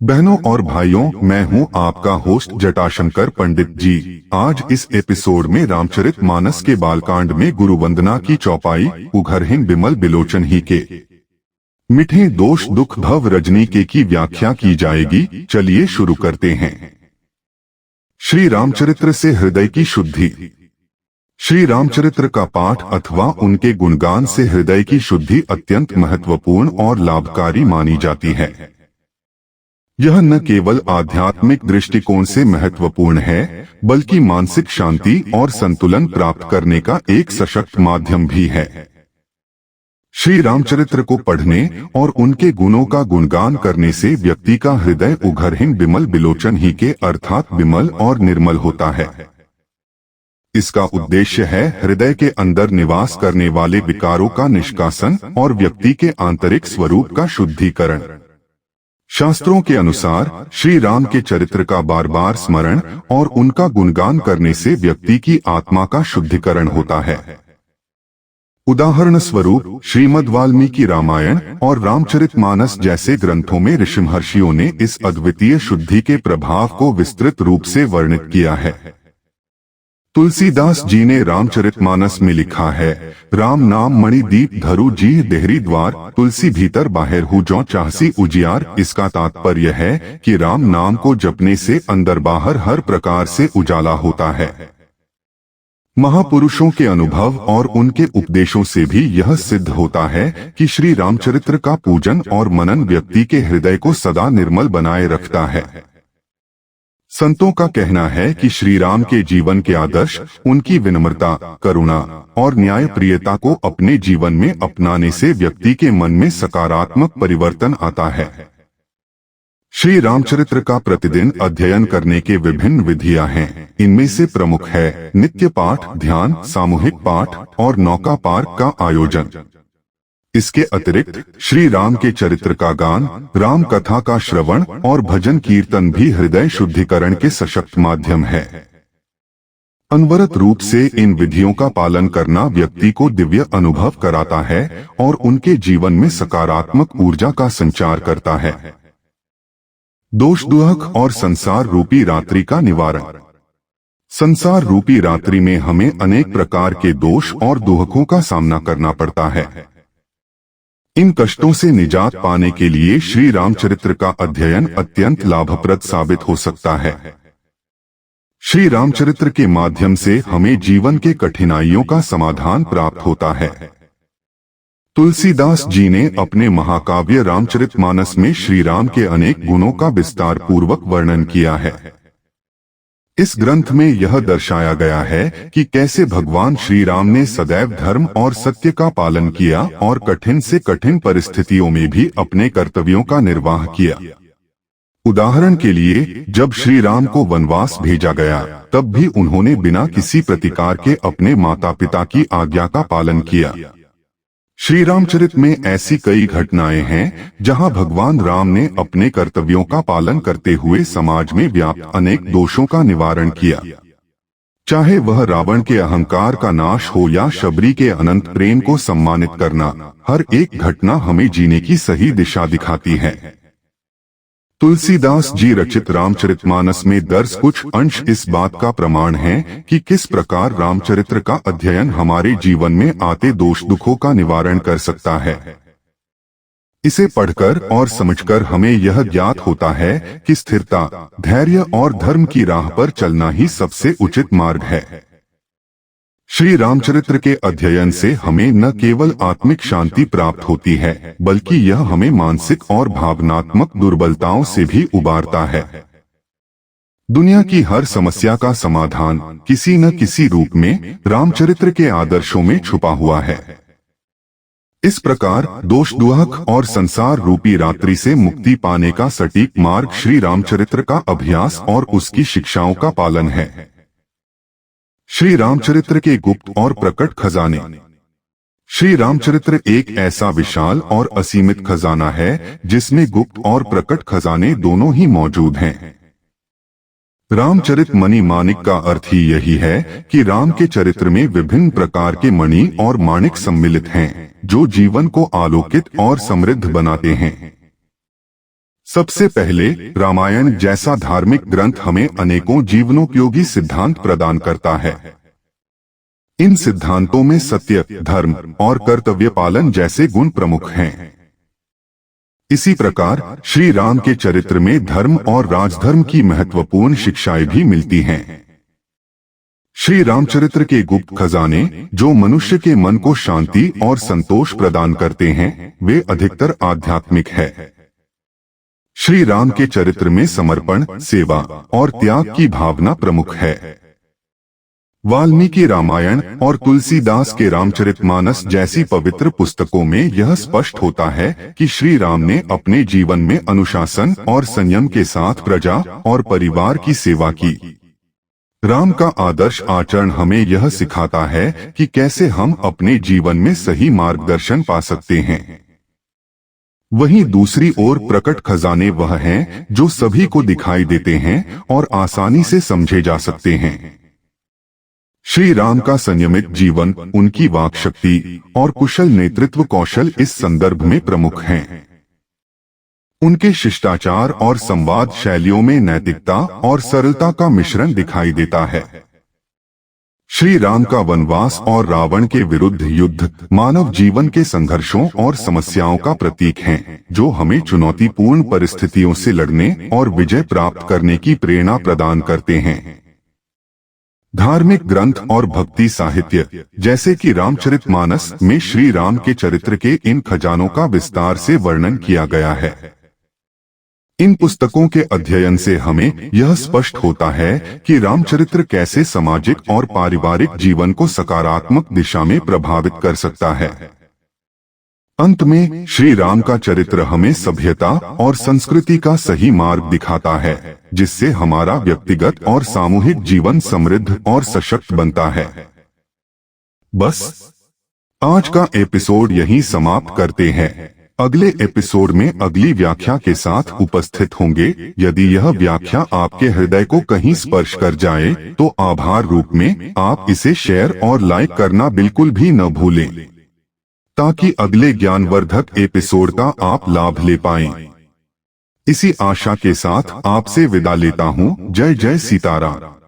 बहनों और भाइयों, मैं हूं आपका होस्ट जटाशंकर पंडित जी। आज इस एपिसोड में रामचरितमानस के बालकांड में गुरुवंदना की चौपाई उघरहिं बिमल बिलोचन ही के मिठे दोष दुख भव रजनी के की व्याख्या की जाएगी। चलिए शुरू करते हैं। श्री रामचरित्र से हृदय की शुद्धि। श्री रामचरित्र का पाठ अथवा उनके गुणगान से हृदय की शुद्धि अत्यंत महत्वपूर्ण और लाभकारी मानी जाती है। यह न केवल आध्यात्मिक दृष्टिकोण से महत्वपूर्ण है, बल्कि मानसिक शांति और संतुलन प्राप्त करने का एक सशक्त माध्यम भी है। श्री रामचरित्र को पढ़ने और उनके गुणों का गुणगान करने से व्यक्ति का हृदय उघरहिं बिमल बिलोचन ही के अर्थात विमल और निर्मल होता है। इसका उद्देश्य है हृदय के अंदर निवास करने वाले विकारों का निष्कासन और व्यक्ति के आंतरिक स्वरूप का शुद्धिकरण। शास्त्रों के अनुसार श्री राम के चरित्र का बार बार स्मरण और उनका गुणगान करने से व्यक्ति की आत्मा का शुद्धिकरण होता है। उदाहरण स्वरूप श्रीमद् वाल्मीकि रामायण और रामचरितमानस जैसे ग्रंथों में ऋषि महर्षियों ने इस अद्वितीय शुद्धि के प्रभाव को विस्तृत रूप से वर्णित किया है। तुलसीदास जी ने रामचरितमानस में लिखा है, राम नाम मणि दीप धरु जी देहरी द्वार, तुलसी भीतर बाहर हु जो चाहसी उजियार। इसका तात्पर्य है कि राम नाम को जपने से अंदर बाहर हर प्रकार से उजाला होता है। महापुरुषों के अनुभव और उनके उपदेशों से भी यह सिद्ध होता है कि श्री रामचरित्र का पूजन और मनन व्यक्ति के हृदय को सदा निर्मल बनाए रखता है। संतों का कहना है कि श्री राम के जीवन के आदर्श उनकी विनम्रता, करुणा और न्यायप्रियता को अपने जीवन में अपनाने से व्यक्ति के मन में सकारात्मक परिवर्तन आता है। श्री रामचरित्र का प्रतिदिन अध्ययन करने के विभिन्न विधियां हैं। इनमें से प्रमुख है नित्य पाठ, ध्यान, सामूहिक पाठ और नौका पार का आयोजन। इसके अतिरिक्त श्री राम के चरित्र का गान, राम कथा का श्रवण और भजन कीर्तन भी हृदय शुद्धिकरण के सशक्त माध्यम है। अनवरत रूप से इन विधियों का पालन करना व्यक्ति को दिव्य अनुभव कराता है और उनके जीवन में सकारात्मक ऊर्जा का संचार करता है। दोष दुहक और संसार रूपी रात्रि का निवारण। संसार रूपी रात्रि में हमें अनेक प्रकार के दोष और दुहकों का सामना करना पड़ता है। इन कष्टों से निजात पाने के लिए श्री रामचरित्र का अध्ययन अत्यंत लाभप्रद साबित हो सकता है। श्री रामचरित्र के माध्यम से हमें जीवन के कठिनाइयों का समाधान प्राप्त होता है। तुलसीदास जी ने अपने महाकाव्य रामचरितमानस में श्री राम के अनेक गुणों का विस्तार पूर्वक वर्णन किया है। इस ग्रंथ में यह दर्शाया गया है कि कैसे भगवान श्री राम ने सदैव धर्म और सत्य का पालन किया और कठिन से कठिन परिस्थितियों में भी अपने कर्तव्यों का निर्वाह किया। उदाहरण के लिए, जब श्री राम को वनवास भेजा गया, तब भी उन्होंने बिना किसी प्रतिकार के अपने माता पिता की आज्ञा का पालन किया। श्री रामचरित में ऐसी कई घटनाएं हैं जहां भगवान राम ने अपने कर्तव्यों का पालन करते हुए समाज में व्याप्त अनेक दोषों का निवारण किया। चाहे वह रावण के अहंकार का नाश हो या शबरी के अनंत प्रेम को सम्मानित करना, हर एक घटना हमें जीने की सही दिशा दिखाती है। तुलसीदास जी रचित रामचरितमानस में दर्ज कुछ अंश इस बात का प्रमाण हैं कि किस प्रकार रामचरित्र का अध्ययन हमारे जीवन में आते दोष दुखों का निवारण कर सकता है। इसे पढ़कर और समझकर हमें यह ज्ञात होता है कि स्थिरता, धैर्य और धर्म की राह पर चलना ही सबसे उचित मार्ग है। श्री रामचरित्र के अध्ययन से हमें न केवल आत्मिक शांति प्राप्त होती है, बल्कि यह हमें मानसिक और भावनात्मक दुर्बलताओं से भी उबारता है। दुनिया की हर समस्या का समाधान किसी न किसी रूप में रामचरित्र के आदर्शों में छुपा हुआ है। इस प्रकार दोष दुहक और संसार रूपी रात्रि से मुक्ति पाने का सटीक मार्ग श्री रामचरित्र का अभ्यास और उसकी शिक्षाओं का पालन है। श्री रामचरित्र के गुप्त और प्रकट खजाने। श्री रामचरित्र एक ऐसा विशाल और असीमित खजाना है जिसमें गुप्त और प्रकट खजाने दोनों ही मौजूद हैं। रामचरित मणि माणिक का अर्थ ही यही है कि राम के चरित्र में विभिन्न प्रकार के मणि और माणिक सम्मिलित हैं, जो जीवन को आलोकित और समृद्ध बनाते हैं। सबसे पहले रामायण जैसा धार्मिक ग्रंथ हमें अनेकों जीवनोपयोगी सिद्धांत प्रदान करता है। इन सिद्धांतों में सत्य, धर्म और कर्तव्य पालन जैसे गुण प्रमुख हैं। इसी प्रकार श्री राम के चरित्र में धर्म और राजधर्म की महत्वपूर्ण शिक्षाएं भी मिलती हैं। श्री रामचरित्र के गुप्त खजाने, जो मनुष्य के मन को शांति और संतोष प्रदान करते हैं, वे अधिकतर आध्यात्मिक है। श्री राम के चरित्र में समर्पण, सेवा और त्याग की भावना प्रमुख है। वाल्मीकि रामायण और तुलसीदास के रामचरितमानस जैसी पवित्र पुस्तकों में यह स्पष्ट होता है कि श्री राम ने अपने जीवन में अनुशासन और संयम के साथ प्रजा और परिवार की सेवा की। राम का आदर्श आचरण हमें यह सिखाता है कि कैसे हम अपने जीवन में सही मार्गदर्शन पा सकते हैं। वहीं दूसरी ओर प्रकट खजाने वह हैं जो सभी को दिखाई देते हैं और आसानी से समझे जा सकते हैं। श्री राम का संयमित जीवन, उनकी वाक शक्ति और कुशल नेतृत्व कौशल इस संदर्भ में प्रमुख हैं। उनके शिष्टाचार और संवाद शैलियों में नैतिकता और सरलता का मिश्रण दिखाई देता है। श्री राम का वनवास और रावण के विरुद्ध युद्ध मानव जीवन के संघर्षों और समस्याओं का प्रतीक हैं, जो हमें चुनौतीपूर्ण परिस्थितियों से लड़ने और विजय प्राप्त करने की प्रेरणा प्रदान करते हैं। धार्मिक ग्रंथ और भक्ति साहित्य जैसे कि रामचरितमानस में श्री राम के चरित्र के इन खजानों का विस्तार से वर्णन किया गया है। इन पुस्तकों के अध्ययन से हमें यह स्पष्ट होता है कि रामचरित्र कैसे सामाजिक और पारिवारिक जीवन को सकारात्मक दिशा में प्रभावित कर सकता है। अंत में श्री राम का चरित्र हमें सभ्यता और संस्कृति का सही मार्ग दिखाता है, जिससे हमारा व्यक्तिगत और सामूहिक जीवन समृद्ध और सशक्त बनता है। बस आज का एपिसोड यहीं समाप्त करते हैं। अगले एपिसोड में अगली व्याख्या के साथ उपस्थित होंगे। यदि यह व्याख्या आपके हृदय को कहीं स्पर्श कर जाए तो आभार रूप में आप इसे शेयर और लाइक करना बिल्कुल भी न भूलें, ताकि अगले ज्ञानवर्धक एपिसोड का आप लाभ ले पाएं। इसी आशा के साथ आपसे विदा लेता हूं। जय जय सीताराम।